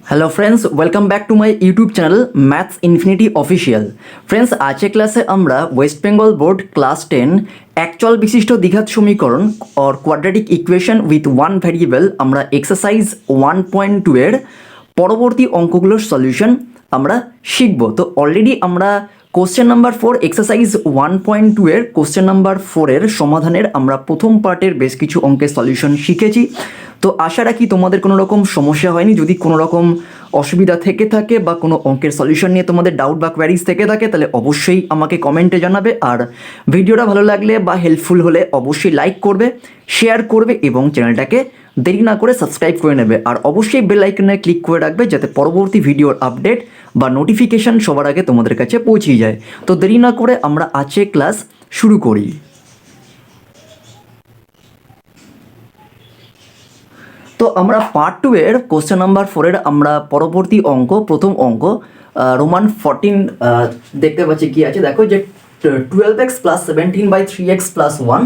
Hello friends, welcome back to my YouTube channel maths infinity official. Friends, आज के क्लासे আমরা West Bengal board class 10 actual বিশিষ্ট দ্বিঘাত সমীকরণ और quadratic equation with one variable আমরা এক্সারসাইজ 1.2 এর পরবর্তী অঙ্কগুলোর সলিউশন আমরা শিখব। তো অলরেডি আমরা কোশ্চেন নাম্বার 4 এক্সারসাইজ 1.2 এর কোশ্চেন নাম্বার 4 এর সমাধানের আমরা প্রথম পার্টের বেশ কিছু অঙ্কের সলিউশন শিখেছি। তো আশা রাখি তোমাদের কোনো রকম সমস্যা হয়নি। যদি কোনো রকম অসুবিধা থেকে থাকে বা কোনো অঙ্কের সলিউশন নিয়ে তোমাদের ডাউট বা কোয়ারিজ থেকে থাকে তাহলে অবশ্যই আমাকে কমেন্টে জানাবে। আর ভিডিওটা ভালো লাগলে বা হেল্পফুল হলে অবশ্যই লাইক করবে, শেয়ার করবে এবং চ্যানেলটাকে দেরি না করে সাবস্ক্রাইব করে নেবে। আর অবশ্যই বেল আইকনে ক্লিক করে রাখবে যাতে পরবর্তী ভিডিওর আপডেট বা নোটিফিকেশান সবার আগে তোমাদের কাছে পৌঁছে যায়। তো দেরি না করে আমরা আজকে ক্লাস শুরু করি। তো আমরা পার্ট 2 এর কোশ্চেন নাম্বার 4 এর আমরা পরবর্তী অঙ্ক, প্রথম অঙ্ক রোমান 14 দেখতে পাচ্ছি কি আছে। দেখো যে 12x plus 17 by 3x plus 1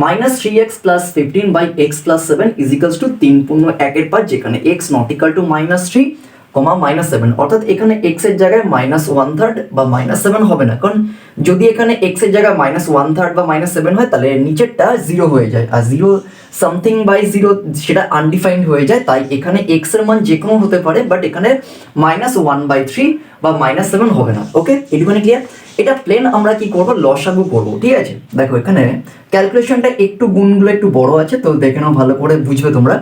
minus 3x plus 15 by x plus 7 is equals to 3.1 এর পার, যেখানে x নট ইকাল টু -3 -7, অর্থাৎ এখানে x এর জায়গায় -1/3 বা -7 হবে না, কারণ যদি এখানে x এর জায়গায় -1/3 বা -7 হয় তাহলে নিচেরটা 0 হয়ে যায়, আর 0 সামথিং বাই 0 সেটা আনডিফাইন্ড হয়ে যায়। তাই এখানে x এর মান যে কোনো হতে পারে, বাট এখানে -1/3 বা -7 হবে না। ওকে, এটুখানি ক্লিয়ার। এটা প্লেন আমরা কি করব, লসাগু করব। ঠিক আছে, দেখো এখানে ক্যালকুলেশনটা একটু গুণগুলো একটু বড় আছে, তো দেখে নাও, ভালো করে বুঝবে তোমরা।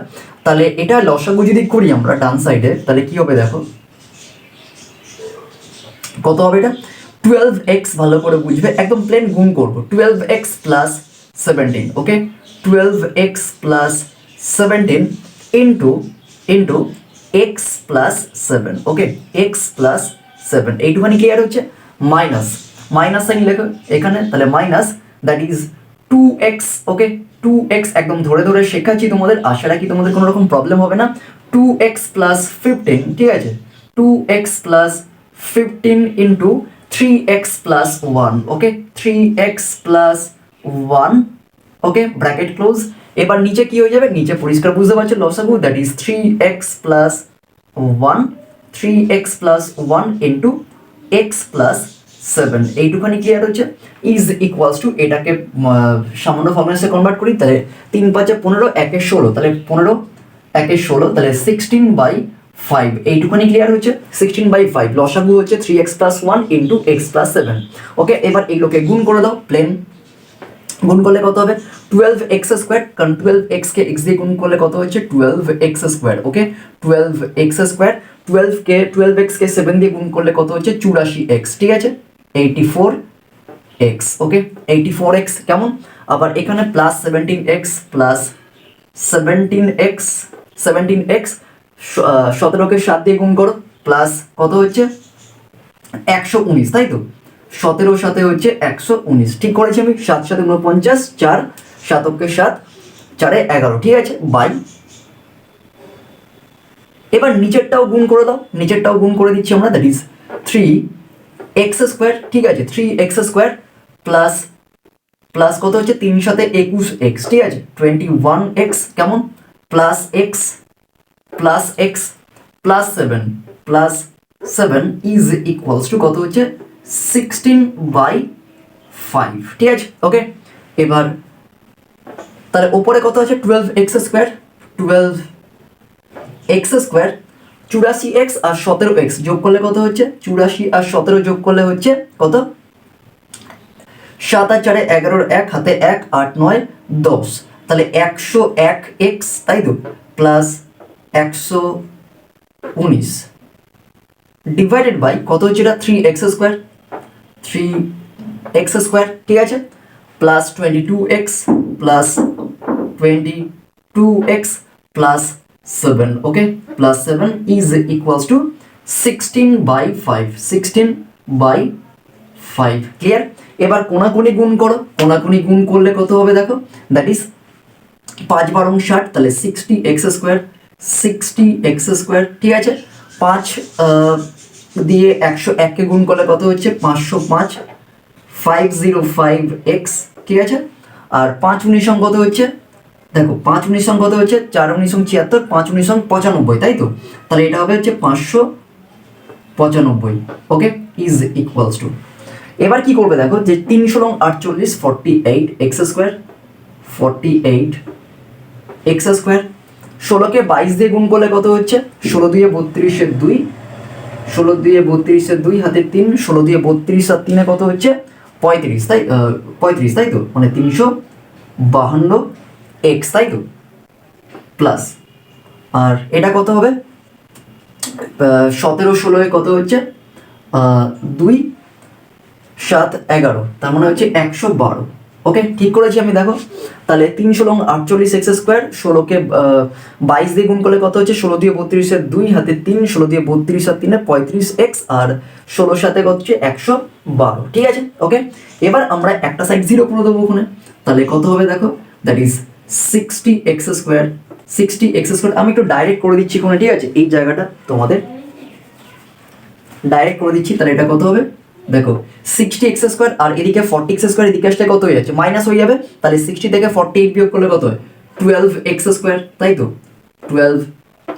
তাহলে এটা লসাগু যদি করি আমরা ডান সাইডে, তাহলে কি হবে দেখো, কত হবে এটা 12x, ভালো করে বুঝবে, একদম প্লেন গুণ করব। 12x প্লাস 17, ওকে, 12x plus 17 into x plus 7, ওকে, x প্লাস 7, এইটুখানি ক্লিয়ার হচ্ছে। মাইনাস সাইন লেখো এখানে, তাহলে minus that is 2x, okay, 2x একদম ধরে ধরে শেখাচ্ছি তোমাদের, আশা রাখি তোমাদের কোনো রকম প্রবলেম হবে না। 2x প্লাস 15, ঠিক আছে, 2x plus 15 into 3x plus 1, ওকে, 3x প্লাস 1, ওকে, ব্র্যাকেট ক্লোজ। এবার নিচে কি হয়ে যাবে, নিচে পরিষ্কার বুঝতে পারছো লসাগু, that is 3x plus 1, 3x plus 1 into x plus 7, এইটুখানি ক্লিয়ার হচ্ছে। ইজ ইকুয়ালস টু, এটাকে সামান্য ফর্মুলাসে কনভার্ট করি, তাহলে 3 5 15, 1 16, তাহলে 15 1 16, তাহলে 16/5, এইটুখানি ক্লিয়ার হচ্ছে। 16/5 লসাগু হচ্ছে 3x plus 1 into x plus 7, ওকে। এবার এইগুলোকে গুণ করে দাও, প্লেন গুণ করলে কত হবে 12x স্কোয়ার, কারণ 12x কে x দিয়ে গুণ করলে কত হচ্ছে 12x স্কোয়ার, ওকে, 12x স্কোয়ার, 12x কে 7 দিয়ে গুণ করলে কত হচ্ছে 84x, ঠিক আছে, 84x, ওকে, 84x কেমন। আবার এখানে প্লাস 17x প্লাস 17x 17কে 7 দিয়ে গুণ করো, প্লাস কত হচ্ছে 119, তাই তো, 17 সাথে হচ্ছে 119, ঠিক করেছি আমি, 7 7 49, 4 7কে 7 4 11, ঠিক আছে, বাই। এবার নিচেরটাও গুণ করে দাও, নিচেরটাও গুণ করে দিচ্ছি আমরা, দ্যাট ইজ 3x স্কোয়ার, ঠিক আছে, 3x স্কোয়ার প্লাস প্লাস কত হচ্ছে 3 সাথে 21x, ঠিক আছে, 21x কেমন, plus x plus x plus 7 is equals to কত হচ্ছে 16/5, ঠিক আছে, ওকে। এবার তাহলে ওপরে কত আছে 12x square, 12x square 84x আর 17x যোগ করলে কত হচ্ছে 84 আর 17 যোগ করলে হচ্ছে কত 7 আর 4 11, 1 হাতে 1 8 9 10, তাহলে 101x, তাই তো, প্লাস 119 ডিভাইডেড বাই কত হচ্ছে এটা 3x স্কোয়ার, 3x স্কোয়ার, ঠিক আছে, plus 22x plus 22x plus 7, okay, plus 7 is equals to 16/5, 16/5, clear. এবার কোনাকুনি গুণ করো, কোনাকুনি গুণ করলে কত হবে দেখো, দ্যাট ইজ 5 12 60, তাহলে 60x স্কোয়ার, 60x স্কোয়ার, ঠিক আছে, 5 দিয়ে 101 কে গুণ করলে কত হচ্ছে 505, 505x, ঠিক আছে, আর 5 19 কত হচ্ছে দেখো 5 19 কত হচ্ছে, 4 19 76, 5 19 95, তাই তো? তাহলে এটা হবে হচ্ছে 595, ওকে, ইজ ইকুয়ালস টু। এবার কি করবে দেখো, যে 3 × 48 এক্স স্কোয়ার, 48 এক্স স্কোয়ার, 16কে 22 দিয়ে গুণ করলে কত হচ্ছে, 16 2 32 2, 16 2 32 হাতে 3, 16 2 32 আর 3 কত হচ্ছে 35, তাই 35, তাই তো? মানে 352 এক্স, তাই তো? প্লাস, আর এটা কত হবে, 17 16 কত হচ্ছে 2 7 11, তার মানে হচ্ছে 112, ওকে, ঠিক করেছি আমি। দেখো তাহলে 3 × 48 এক্স স্কোয়ার, 16কে 22 দিয়ে গুণ করলে কত হচ্ছে, 16 2 32 2 হাতে 3, 16 2 32 আর 3 35 এক্স, আর 16 সাথে কত হচ্ছে 112, ঠিক আছে, ওকে। এবার আমরা একটা সাইড 0 করে দেবো ওখানে, তাহলে কত হবে দেখো, that is 60 x square, 60 x square. আমি একটু ডাইরেক্ট করে দিচ্ছি ওখানে, ঠিক আছে, এই জায়গাটা তোমাদের ডাইরেক্ট করে দিচ্ছি। তাহলে এটা কত হবে দেখো, 60 এক্স স্কোয়ার, আর এদিকে 40 এক্স স্কোয়ার, এদিকে আসলে কত হয়ে যাচ্ছে, মাইনাস হয়ে যাবে। তাহলে 60 থেকে 48 বিয়োগ করলে কত হয়, 12 এক্স স্কোয়ার, তাই তো? 12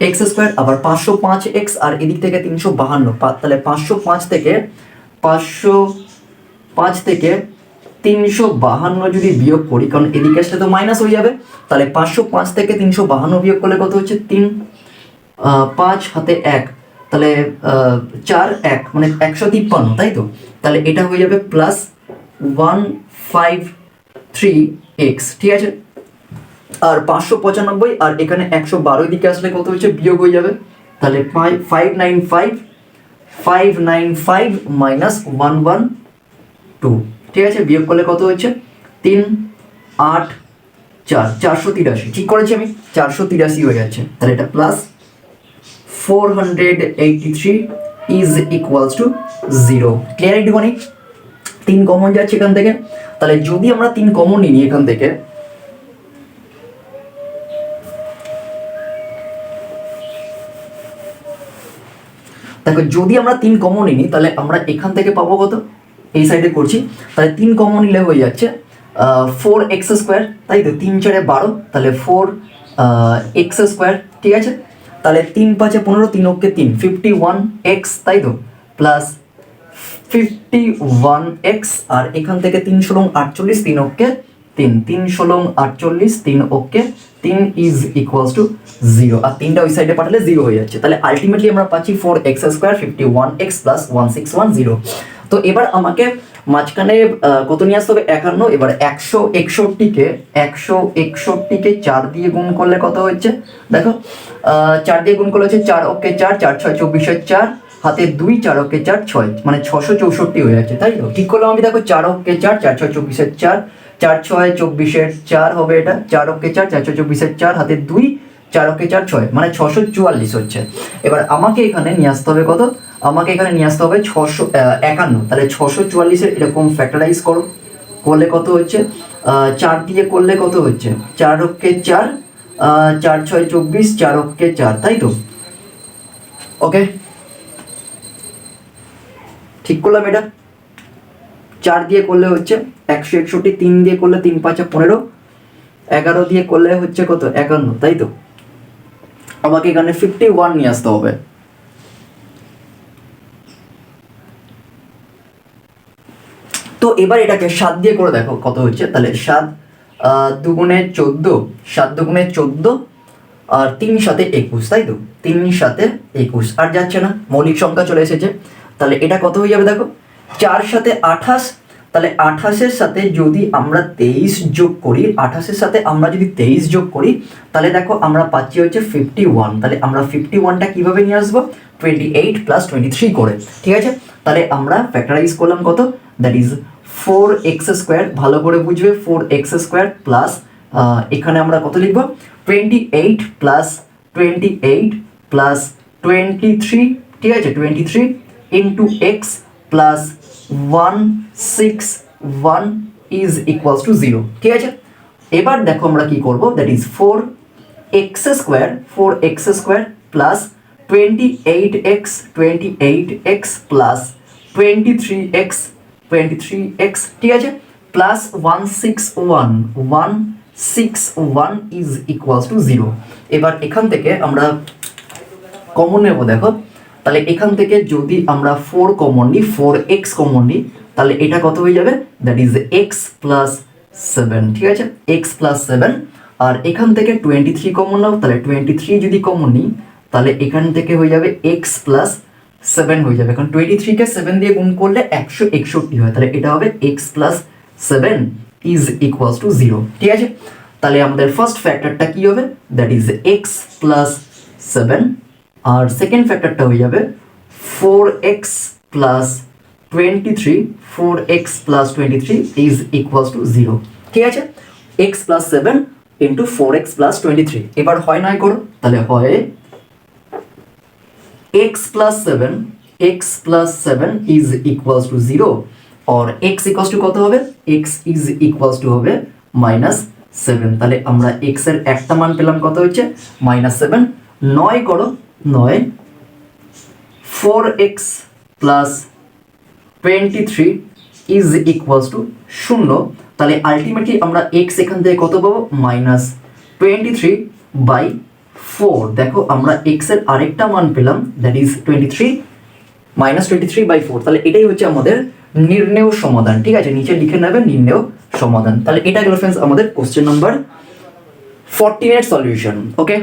এক্স স্কোয়ার, আবার 505 এক্স, আর এদিক থেকে 352, তাহলে 505 থেকে 352 যদি বিয়োগ করি, কারণ এদিকে আসলে তো মাইনাস হয়ে যাবে, তাহলে 505 থেকে 352 বিয়োগ করলে কত হচ্ছে 3 5 হাতে 1, তাহলে 4 1 মানে 153, তাই তো? তাহলে এটা হয়ে যাবে প্লাস 153 এক্স, ঠিক আছে। আর 595, আর এখানে 112 দিকে আসলে কত হচ্ছে, বিয়োগ হয়ে যাবে। তাহলে 595 মাইনাস 112, ঠিক আছে, বিয়োগ করলে কত হচ্ছে 3 8 4 483, ঠিক করেছি আমি, 483 হয়ে যাচ্ছে। তাহলে এটা plus 483 is equals to 0। Clear একটুখানি? 3 কমন যাচ্ছে এখান থেকে, তাহলে যদি আমরা 3 কমন নিই এখান থেকে, দেখো যদি আমরা 3 কমন নিই তাহলে আমরা এখান থেকে পাবো কত, এই সাইডে করছি, তাহলে 3 কমন নিলে হয়ে যাচ্ছে 4 এক্স স্কোয়ার, তাই তো? 3 4 12, তাহলে 4 এক্স স্কোয়ার, ঠিক আছে। তাহলে 3 5 15, 3 ওকে 3 51 এক্স, তাই তো? প্লাস 51 এক্স, আর এখান থেকে 3 × 48, 3 ওকে 3 3 × 48, 3 ওকে 3 ইজ ইকুয়ালস টু 0, আর 3টা ওই সাইডে পাঠালে 0 হয়ে যাচ্ছে। তাহলে আলটিমেটলি আমরা পাচ্ছি 4 এক্স স্কোয়ার 51 এক্স প্লাস 1610। তো এবার আমাকে মাঝখানে কত নিয়ে আসতে হবে, 51। এবার 161কে 4 দিয়ে গুণ করলে কত হচ্ছে দেখো, 4 দিয়ে গুণ করলে হচ্ছে 4 ওকে 4, 4 6 24 4, হাতে 2, 4 ওকে 4 6, মানে 664 হয়ে যাচ্ছে, তাই তো? ঠিক করলাম আমি। দেখো 4 ওকে 4, 4 6 24 4, 4 6 24 4 হবে এটা, 4 ওকে 4, 4 6 24 4, হাতে 2, 4 ওকে 4 6, মানে 644 হচ্ছে। এবার আমাকে এখানে নিয়ে আসতে হবে কত, আমাকে এখানে নিয়ে আসতে হবে 651, তাহলে 644 এরকম ফ্যাক্টরাইজ করলে কত হচ্ছে, 4 দিয়ে করলে কত হচ্ছে, 4 ওকে 4, 4 6 24, 4 ওকে 4, তাই তো? ওকে, ঠিক করলাম এটা। 4 দিয়ে করলে হচ্ছে 161, 3 দিয়ে করলে 3 5 15, 11 দিয়ে করলে হচ্ছে কত 51, তাই তো? আমাকে এখানে 51 নিয়ে আসতে হবে। তো এবার এটাকে 7 দিয়ে করে দেখো কত হচ্ছে, তাহলে 7 2 × 14, 7 2 × 14, আর 3 7 21, তাই তো? 3 7 21, আর যাচ্ছে না, মৌলিক সংখ্যা চলে এসেছে। তাহলে এটা কত হয়ে যাবে দেখো, 4 7 28, তাহলে 28-এর সাথে যদি আমরা 23 যোগ করি, 28-এর সাথে আমরা যদি 23 যোগ করি, তাহলে দেখো আমরা পাচ্ছি হচ্ছে 51। তাহলে আমরা 51টা কিভাবে নিয়ে আসবো, 28 + 23 করে, ঠিক আছে। তাহলে আমরা ফ্যাক্টরাইজ করলাম কত, দ্যাট ইজ 4x স্কোয়ার, ভালো করে বুঝবে, 4x স্কোয়ার প্লাস এখানে আমরা কত লিখব, 28 + 28 + 23, ঠিক আছে, 23 into x plus 161 is equals to 0, ঠিক আছে। এবার দেখো আমরা কি করব, that is 4x square plus 28x plus 23x, ঠিক আছে, প্লাস 161 61 ইজ ইকুয়ালস টু 0। এবার এখান থেকে আমরা কমন নেব, দেখো তাহলে এখান থেকে যদি আমরা 4 কমন নিই, 4x কমন নিই, তাহলে এটা কত হয়ে যাবে, দ্যাট ইজ x প্লাস 7, ঠিক আছে, x প্লাস 7। আর এখান থেকে 23 কমন নাও, তাহলে 23 যদি কমন নিই তাহলে এখান থেকে হয়ে যাবে x প্লাস 7 হয়ে যাবে, কারণ 23 কে 7 দিয়ে গুণ করলে 161 হয়, তাহলে এটা হবে x plus 7 is equals to 0, ঠিক আছে। তাহলে আমাদের ফার্স্ট ফ্যাক্টরটা কি হবে, দ্যাট ইজ x প্লাস 7, আর সেকেন্ড ফ্যাক্টরটা হয়ে যাবে 4x plus 23, 4x plus 23 is equals to 0, ঠিক আছে। x plus 7 into 4x plus 23, এবার হয় নয় করো, তাহলে হয় x plus 7 is equals to 0, और x ইকুয়ালস টু কত হবে, x ইজ ইকুয়ালস টু হবে -7, তাহলে আমরা x এর একটা মান পেলাম কত হচ্ছে -7। 9 করো, 9 4x plus 23 is equals to 0, তাহলে আলটিমেটলি আমরা x এখান থেকে কত পাবো, -23/4। দেখো আমরা x এর আরেকটা মান পেলাম, দ্যাট ইজ 23 -23/4, তাহলে এটাই হচ্ছে আমাদের নির্ণেয় সমাধান, ঠিক আছে, নিচে লিখে নেবে নির্ণেয় সমাধান। তাহলে এটা গেল फ्रेंड्स আমাদের কোশ্চেন নাম্বার 14 এর সলিউশন, ওকে।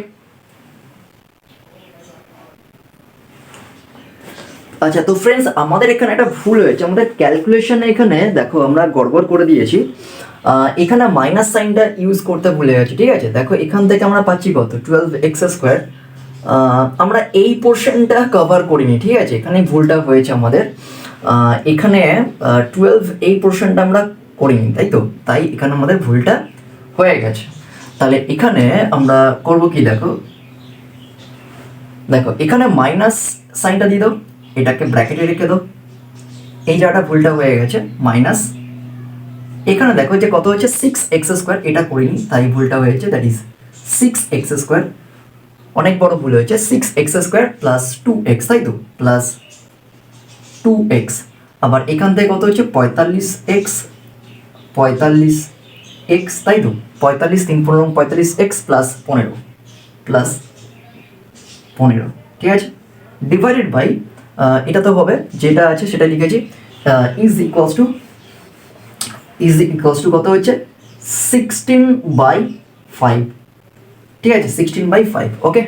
আচ্ছা, তো फ्रेंड्स আমাদের এখানে একটা ভুল হয়েছে, আমাদের ক্যালকুলেশনে এখানে দেখো আমরা গড়বড় করে দিয়েছি, এখানে মাইনাস সাইনটা ইউজ করতে ভুলে গেছি, ঠিক আছে। দেখো এখান থেকে আমরা পাচ্ছি কত, 12x², আমরা এই পোর্শনটা কভার করিনি, ঠিক আছে, এখানে ভুলটা হয়েছে আমাদের, এখানে 12 এই পোর্শনটা আমরা করিনি, তাই তো, তাই এখানে আমাদের ভুলটা হয়ে গেছে। তাহলে এখানে আমরা করব কি, দেখো দেখো এখানে মাইনাস সাইনটা দিয়ে দাও, এটাকে ব্র্যাকেটে রেখে দাও, এই জায়গাটা ভুলটা হয়ে গেছে, মাইনাস এখানে দেখো যে কত হচ্ছে 6x², এটা করিনি তাই ভুলটা হয়েছে, দ্যাট ইজ 6x², অনেক বড় ভুল হয়েছে, 6x² প্লাস 2x, তাই তো, প্লাস 2x, আবার এখান থেকে কত হচ্ছে 45x, তাই তো, 45 3 15 45x প্লাস 15, ঠিক আছে, ডিভাইডেড বাই এটা তো হবে যেটা আছে সেটা লিখেছি, ইজ ইকুয়ালস টু কত হচ্ছে 16/5, ঠিক আছে, 16/5, ওকে।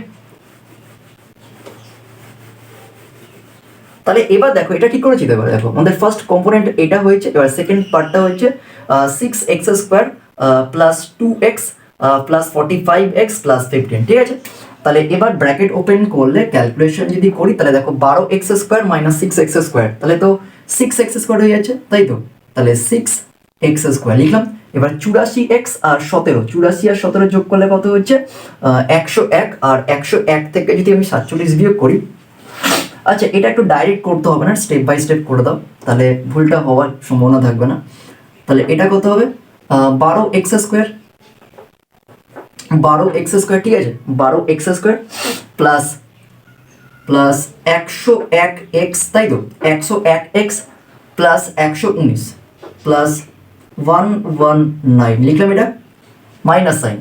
তাহলে এবার দেখো এটা ঠিক করেছি, দেখো আমাদের ফার্স্ট কম্পোনেন্ট এটা হয়েছে, এবার সেকেন্ড পার্টটা হচ্ছে 6x² plus 2x plus 45x plus 15, ঠিক আছে। তাহলে এবার ব্র্যাকেট ওপেন করলে ক্যালকুলেশন যদি করি, তাহলে দেখো 12x² মাইনাস 6x², তাহলে তো 6x² হয়ে যাচ্ছে, তাই তো, তাহলে 6x² লিখলাম। এবার 84x আর 17, 84 আর 17 যোগ করলে কত হচ্ছে 101, আর 101 থেকে যদি আমি 47 বিয়োগ করি, আচ্ছা এটা একটু ডাইরেক্ট করতে হবে না, স্টেপ বাই স্টেপ করে দাও, তাহলে ভুলটা হওয়ার সম্ভাবনা থাকবে না। তাহলে এটা কত হবে 12x², ঠিক আছে, 12x² প্লাস 101x, তাই তো, 101x প্লাস 119 প্লাস 119 লিখলাম, এটা মাইনাস সাইন,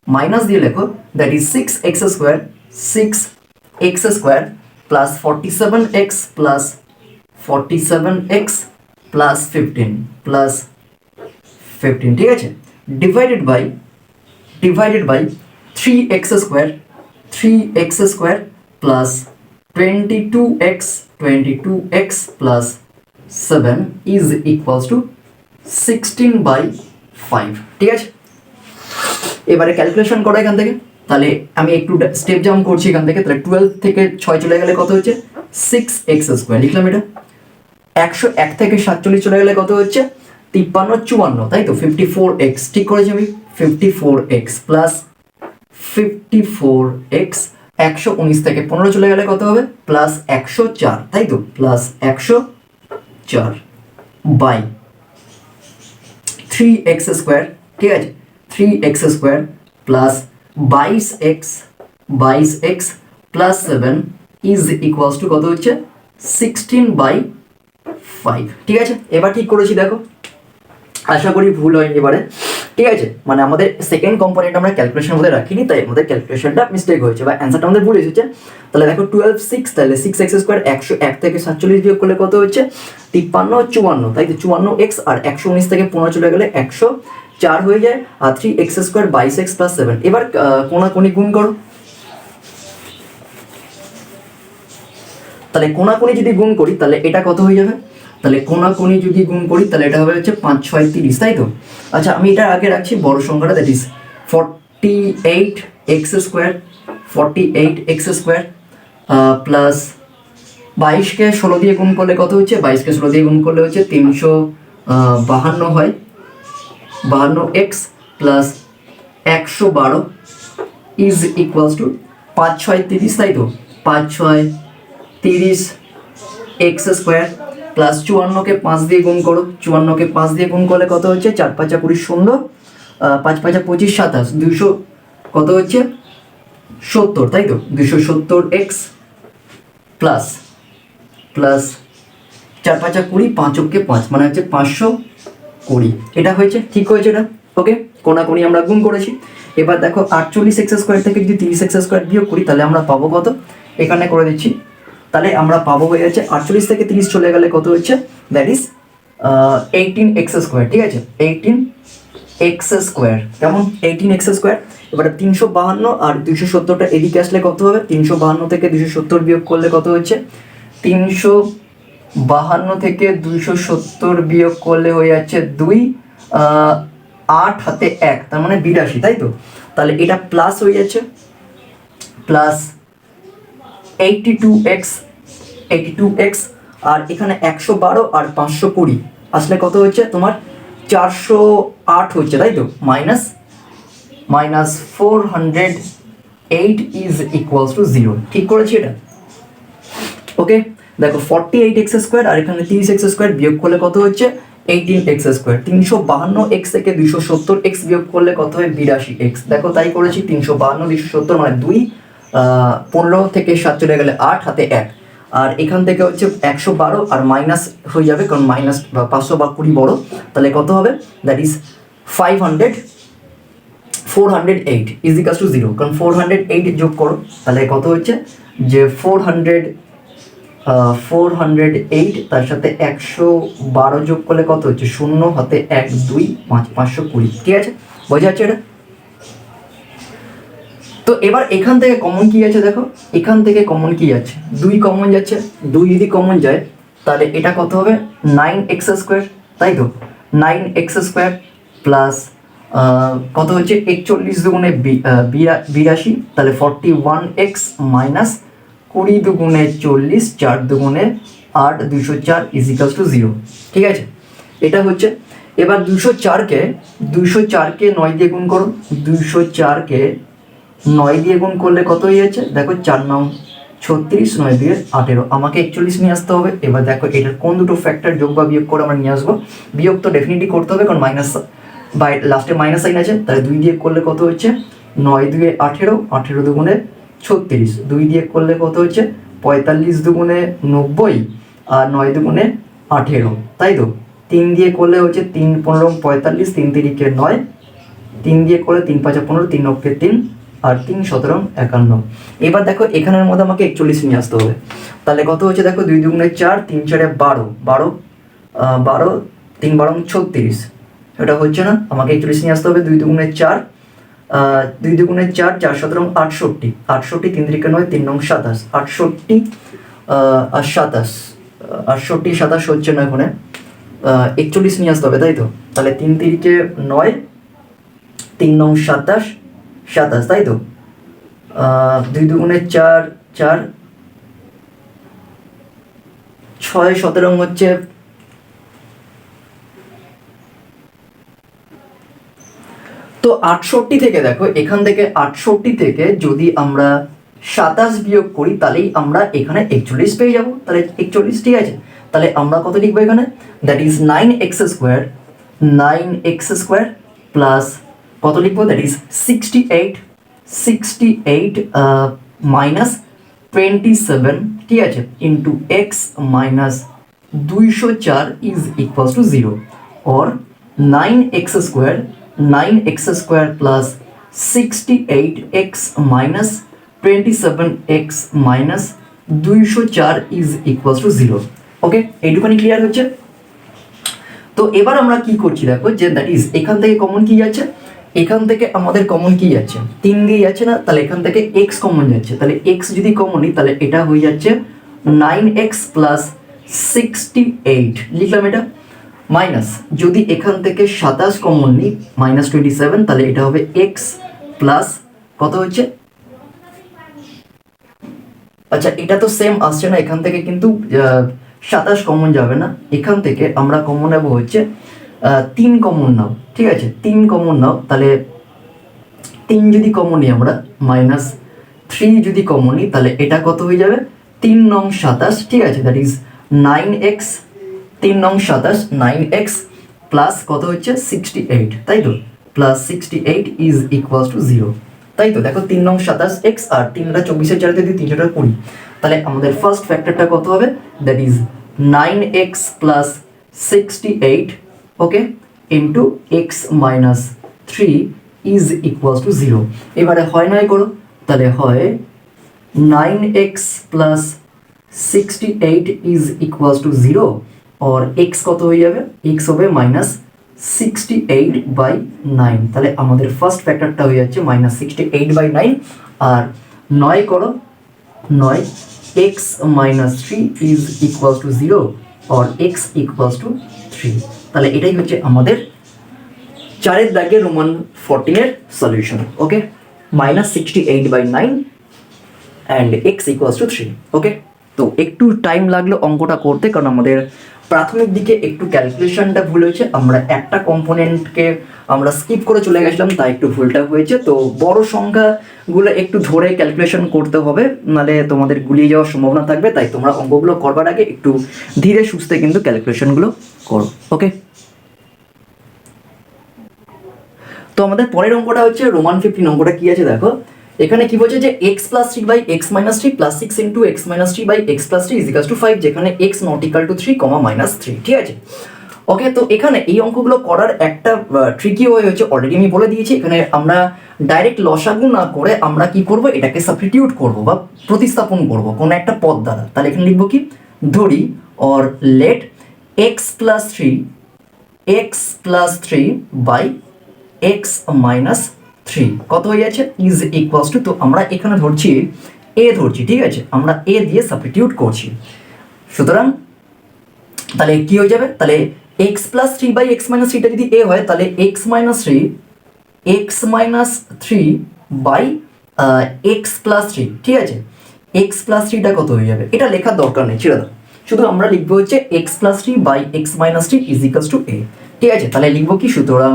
মাইনাস দিয়ে লেখো, that is 6x² plus 47x plus 47x plus 15, ঠিক আছে, divided by 3x² plus 22x plus 7 is equals to 16/5, ঠিক আছে। এবারে ক্যালকুলেশন করো এখান থেকে, তাহলে আমি একটু স্টেপ জাম্প করছি এখান থেকে, তাহলে 12 থেকে 6 চলে গেলে কত হচ্ছে 6x², লিখলাম এটা, 101 থেকে 47 চলে গেলে কত হচ্ছে 53 54, তাই তো, 54x, ঠিক করেছি আমি, 54x প্লাস 54x, 119 থেকে 15 চলে গেলে কত হবে প্লাস 104, তাই তো, প্লাস 104 বাই 3x², ঠিক আছে, 3x² plus 22x plus 7 is equals to কত হচ্ছে 16/5, ঠিক আছে। এবার ঠিক করেছি, দেখো আশা করি ভুল হয়নি। এবারে ঠিক আছে, মানে আমাদের সেকেন্ড কম্পোনেন্ট আমরা ক্যালকুলেশনের মধ্যে রাখিনি, তাই আমাদের ক্যালকুলেশনটা মিস্টেক হয়েছে বা অ্যান্সারটা আমাদের ভুল এসেছে। তাহলে দেখো 12 6, তাহলে 6x স্কোয়ার 101 থেকে 47 বিয়োগ করলে কত হচ্ছে 53 54, তাই তো 54x, আর 119 থেকে 15 চলে গেলে 104 হয়ে যায়, আর 3x স্কোয়ার 22x প্লাস 7। এবার কোনাকুনি গুণ করো, তাহলে কোনাকুনি যদি গুণ করি তাহলে এটা কত হয়ে যাবে, তাহলে কোনাকুনি যদি গুণ করি তাহলে এটা হবে হচ্ছে 5 6 30, তাই তো। আচ্ছা আমি এটা আগে রাখছি বড় সংখ্যাটা, that is 48x square 48x square plus 22কে 16 দিয়ে গুণ করলে কত হচ্ছে, 22কে 16 দিয়ে গুণ করলে হচ্ছে 352 হয়, 52x plus 112 is equals two 5 6 30, তাই তো। 5 6 30 এক্স স্কোয়ার প্লাস 54কে 5 দিয়ে গুণ করো, 54কে 5 দিয়ে গুণ করলে কত হচ্ছে 4 5 20 শূন্য, 5 5 25 27, 200 কত হচ্ছে 70, তাই তো। 270x প্লাস প্লাস 4 5 20, 5 5 মানে হচ্ছে 520, এটা হয়েছে, ঠিক হয়েছে এটা। ওকে, কোনাকুনি আমরা গুণ করেছি। এবার দেখো 48x স্কোয়ার থেকে যদি 30x স্কোয়ার বিয়োগ করি তাহলে আমরা পাবো কত, এখানে করে দিচ্ছি, তাহলে আমরা পাবো হয়ে যাচ্ছে 48 থেকে 30 চলে গেলে কত হচ্ছে, দ্যাট ইজ 18x স্কোয়ার, ঠিক আছে। 18x স্কোয়ার, কেমন 18x স্কোয়ার। এবারে 352 আর 270টা এদিকে আসলে কত হবে, 352 থেকে 270 বিয়োগ করলে কত হচ্ছে, 352 থেকে 270 বিয়োগ করলে হয়ে যাচ্ছে 2, 8 হাতে 1, তার মানে 82, তাই তো। তাহলে এটা প্লাস হয়ে যাচ্ছে, প্লাস 82x, আর এখানে 112 আর 520 আসলে কত হচ্ছে তোমার 408 হচ্ছে, তাই তো। মাইনাস 408 ইজ ইকুয়ালস টু 0, ঠিক করেছি এটা। ওকে, দেখো 48x স্কোয়ার আর এখানে 30x স্কোয়ার বিয়োগ করলে কত হচ্ছে 18x স্কোয়ার, 352x থেকে 270x বিয়োগ করলে কত হয় 82x, দেখো তাই করেছি। 352 270 মানে 2, 15 থেকে 7 চলে গেলে 8 হাতে 1, আর এখান থেকে হচ্ছে 112 আর মাইনাস হয়ে যাবে, কারণ মাইনাস 520 বড়, তাহলে কত হবে, দ্যাট ইজ 408 ইজ ইকাস টু 0, কারণ 408 যোগ করো তাহলে কত হচ্ছে যে 408 তার সাথে 112 যোগ করলে কত হচ্ছে 0 হাতে 1 2 5 520, ঠিক আছে, বোঝা যাচ্ছে এটা। তো এবার এখান থেকে কমন কি আছে, দেখো এখান থেকে কমন কি যাচ্ছে, 2 কমন যাচ্ছে, 2 যদি কমন যায় তাহলে এটা কত হবে 9x স্কোয়ার, তাই তো। 9x স্কোয়ার প্লাস কত হচ্ছে 41 দুগুণে 82, তাহলে 41x মাইনাস 20 দুগুণে 40, 4 দুগুণে 8, 204 ইজ ইকালস টু 0, ঠিক আছে, এটা হচ্ছে। এবার 204কে 9 দিয়ে গুণ করো, 204কে 9 দিয়ে গুণ করলে কত হয়ে যাচ্ছে, দেখো 4 9 36, 9 দিয়ে 18, আমাকে 41 নিয়ে আসতে হবে। এবার দেখো এটার কোন দুটো ফ্যাক্টর যোগ বা বিয়োগ করে আমরা নিয়ে আসবো, বিয়োগ তো ডেফিনেটলি করতে হবে, কারণ মাইনাস বাই লাস্টে মাইনাস সাইন আছে, তাহলে 2 দিয়ে করলে কত হচ্ছে 9 2 18, 18 দুগুণে 36, 2 দিয়ে করলে কত হচ্ছে 45 দুগুণে 90, আর 9 দুগুণে 18, তাই তো। 3 দিয়ে করলে হচ্ছে 3 15 45, 3 3 9, 3 দিয়ে করলে 3 5 15, 3 9 3, আর 3 17 51। এবার দেখো এখানের মধ্যে আমাকে 41 নিয়ে আসতে হবে, তাহলে কত হচ্ছে দেখো 2 দুগুণে 4, 3 4 12, 3 12 36, এটা হচ্ছে না, আমাকে 41 নিয়ে আসতে হবে। 2 দুগুণে 4, 2 দুগুণে 4, 4 17 68, 68 3 3 9, 3 9 27, 68 আর 27, 68 27 হচ্ছে না, এখানে 41 নিয়ে আসতে হবে, তাই তো। তাহলে 3 3 9, 3 9 27, 27, তাই তো। 2 দুগুণে 4 4, 6 17 হচ্ছে, তো 68 থেকে দেখো এখান থেকে 68 থেকে যদি আমরা 27 বিয়োগ করি তাহলেই আমরা এখানে 41 পেয়ে যাব, তাহলে 41, ঠিক আছে। তাহলে আমরা কত লিখবো এখানে, that is 9x square plus কত লিখবো, দ্যাট ইজ 68 মাইনাস 27, ঠিক আছে, into x minus 204 is equals to 0, or 9x square 9x square plus 68x minus 27x minus 204 is equals to 0। Okay, এইটুখানি ক্লিয়ার হচ্ছে। তো এবার আমরা কি করছি দেখো, যে দ্যাট ইজ এখান থেকে কমন কি যাচ্ছে, এখান থেকে আমাদের কমন কি যাচ্ছে, 3 দিয়ে যাচ্ছে না, তাহলে এখান থেকে x কমন যাচ্ছে, তাহলে x যদি কমন নিই তাহলে এটা হয়ে যাচ্ছে 9x প্লাস 68 লিখলাম এটা, মাইনাস যদি এখান থেকে 27 কমন নিই মাইনাস 27, তাহলে এটা হবে x প্লাস কত হচ্ছে, আচ্ছা এটা তো সেম আসছে না, এখান থেকে কিন্তু 27 কমন যাবে না, এখান থেকে আমরা কমন নেবো হচ্ছে 3 কমন নাও, ঠিক আছে 3 কমন নাও, তাহলে 3 যদি কমন নিই আমরা মাইনাস 3 যদি কমন নিই তাহলে এটা কত হয়ে যাবে 3 নং 27, ঠিক আছে, দ্যাট ইজ 9x 3 নং 27 9x প্লাস কত হচ্ছে 68, তাই তো, প্লাস 68 ইজ ইকুয়ালস টু 0, তাই তো। দেখো 3 নং 27x আর 3টা 24 এর জায়গাতে যদি 3টা 20, তাহলে আমাদের ফার্স্ট ফ্যাক্টরটা কত হবে, that is 9x plus 68 okay into x minus 3 is equals to 0। এবারে হয় নয় করো, তাহলে হয় 9x plus 68 is equals to 0 और x কত হয়ে যাবে, x হবে মাইনাস 68/9, তাহলে আমাদের ফার্স্ট ফ্যাক্টরটা হয়ে যাচ্ছে মাইনাস 68/9, আর 9 করো 9 x minus 3 is equals to 0 और x ইকুয়ালস টু 3, তাহলে এটাই হচ্ছে আমাদের 4 দাগের রোমান 14 এর solution. Okay, minus 68/9 and x equals to 3। ওকে, তো একটু টাইম লাগলো অঙ্কটা করতে, কারণ আমাদের প্রাথমিক দিকে একটু ক্যালকুলেশনটা ভুল হয়েছে, আমরা একটা কম্পোনেন্টকে আমরা স্কিপ করে চলে গেছিলাম, তাই একটু ভুলটা হয়েছে। তো বড় সংখ্যাগুলো একটু ধরে ক্যালকুলেশন করতে হবে, নাহলে তোমাদের গুলিয়ে যাওয়ার সম্ভাবনা থাকবে, তাই তোমরা অঙ্কগুলো করবার আগে একটু ধীরে সুস্থে কিন্তু ক্যালকুলেশনগুলো করো। ওকে, তো আমাদের পরের অঙ্কটা হচ্ছে রোমান 15 অঙ্কটা কি আছে দেখো, এখানে কি বলছে যে x plus 3 by x minus 3 plus 6 into x minus 3 by x plus 3 is equal to 5, যেখানে x not equal to 3 comma minus 3, ঠিক আছে। ওকে, তো এখানে এই অঙ্কগুলো করার একটা ট্রিকি ওয়ে হচ্ছে, অলরেডি আমি বলে দিয়েছি, এখানে আমরা ডাইরেক্ট লসাগু না করে আমরা কি করব, এটাকে সাবস্টিটিউট করব বা প্রতিস্থাপন করব কোনো একটা পদ দ্বারা। তাহলে এখানে লিখবো কি, ধরি or let x plus 3 by x minus 3 কত হয়ে যাচ্ছে ইজ ইকুয়ালস টু, তো আমরা এখানে ধরছি a ধরছি, ঠিক আছে, আমরা a দিয়ে সাবস্টিটিউট করছি, সুতরাং তাহলে কি হয়ে যাবে, তাহলে x plus 3 by x minus 3টা যদি a হয়, তাহলে x minus 3 by x plus 3, ঠিক আছে, x প্লাস 3টা কত হয়ে যাবে, এটা লেখার দরকার নেই, ছেড়ে দাও, শুধু আমরা লিখবো হচ্ছে x plus 3 by x minus 3 is equals to a, ঠিক আছে। তাহলে লিখবো কি, সুতরাং